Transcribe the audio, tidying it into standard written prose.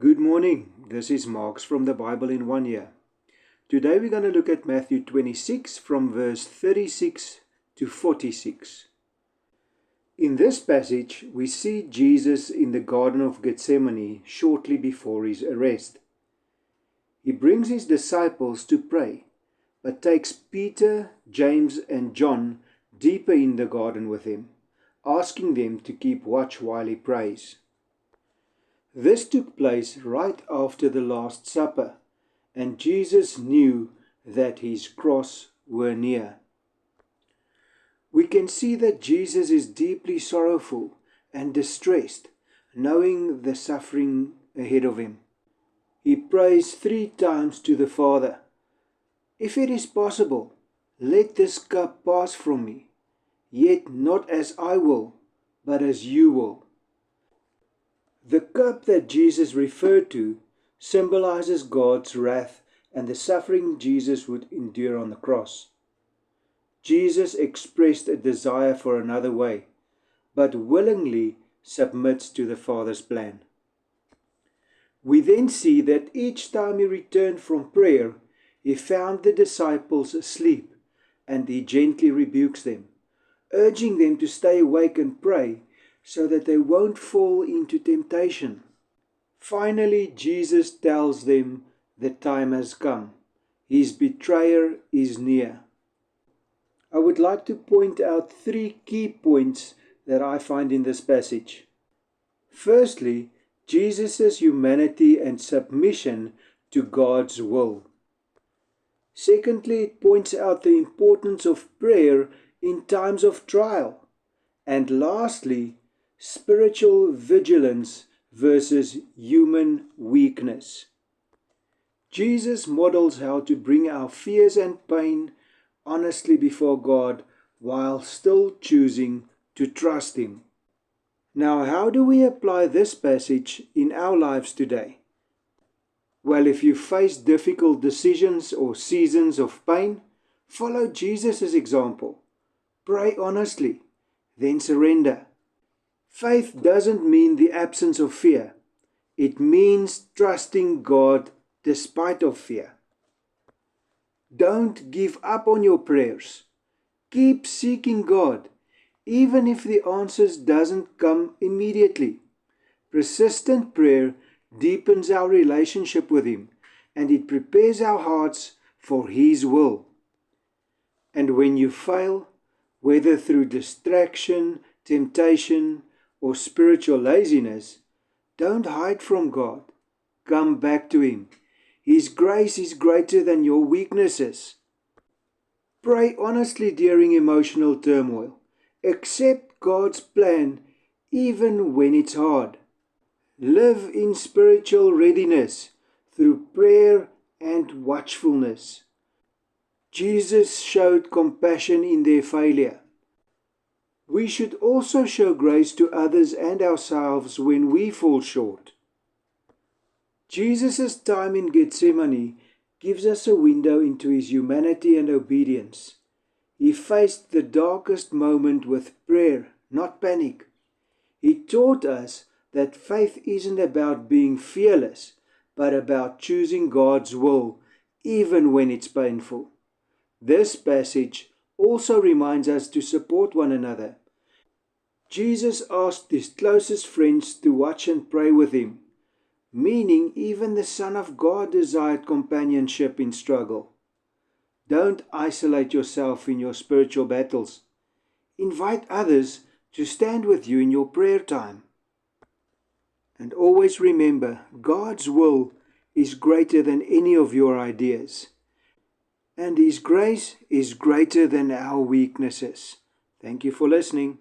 Good morning. This is Marx from the Bible in 1 Year. Today we're going to look at Matthew 26 from verse 36 to 46. In this passage, we see Jesus in the Garden of Gethsemane shortly before his arrest. He brings his disciples to pray, but takes Peter, James, and John deeper in the garden with him, asking them to keep watch while he prays. This took place right after the Last Supper, and Jesus knew that his cross were near. We can see that Jesus is deeply sorrowful and distressed, knowing the suffering ahead of him. He prays 3 times to the Father, "If it is possible, let this cup pass from me, yet not as I will, but as you will." The cup that Jesus referred to symbolizes God's wrath and the suffering Jesus would endure on the cross. Jesus expressed a desire for another way, but willingly submits to the Father's plan. We then see that each time he returned from prayer, he found the disciples asleep, and he gently rebukes them, urging them to stay awake and pray, so that they won't fall into temptation. Finally, Jesus tells them the time has come. His betrayer is near. I would like to point out 3 key points that I find in this passage. Firstly, Jesus' humanity and submission to God's will. Secondly, it points out the importance of prayer in times of trial. And lastly, spiritual vigilance versus human weakness. Jesus models how to bring our fears and pain honestly before God while still choosing to trust Him. Now, how do we apply this passage in our lives today? Well, if you face difficult decisions or seasons of pain, follow Jesus' example. Pray honestly, then surrender. Faith doesn't mean the absence of fear. It means trusting God despite of fear. Don't give up on your prayers. Keep seeking God, even if the answers doesn't come immediately. Persistent prayer deepens our relationship with Him, and it prepares our hearts for His will. And when you fail, whether through distraction, temptation, or spiritual laziness, don't hide from God. Come back to Him. His grace is greater than your weaknesses. Pray honestly during emotional turmoil. Accept God's plan even when it's hard. Live in spiritual readiness through prayer and watchfulness. Jesus showed compassion in their failure. We should also show grace to others and ourselves when we fall short. Jesus' time in Gethsemane gives us a window into His humanity and obedience. He faced the darkest moment with prayer, not panic. He taught us that faith isn't about being fearless, but about choosing God's will, even when it's painful. This passage also reminds us to support one another. Jesus asked His closest friends to watch and pray with Him, meaning even the Son of God desired companionship in struggle. Don't isolate yourself in your spiritual battles. Invite others to stand with you in your prayer time. And always remember, God's will is greater than any of your ideas. And His grace is greater than our weaknesses. Thank you for listening.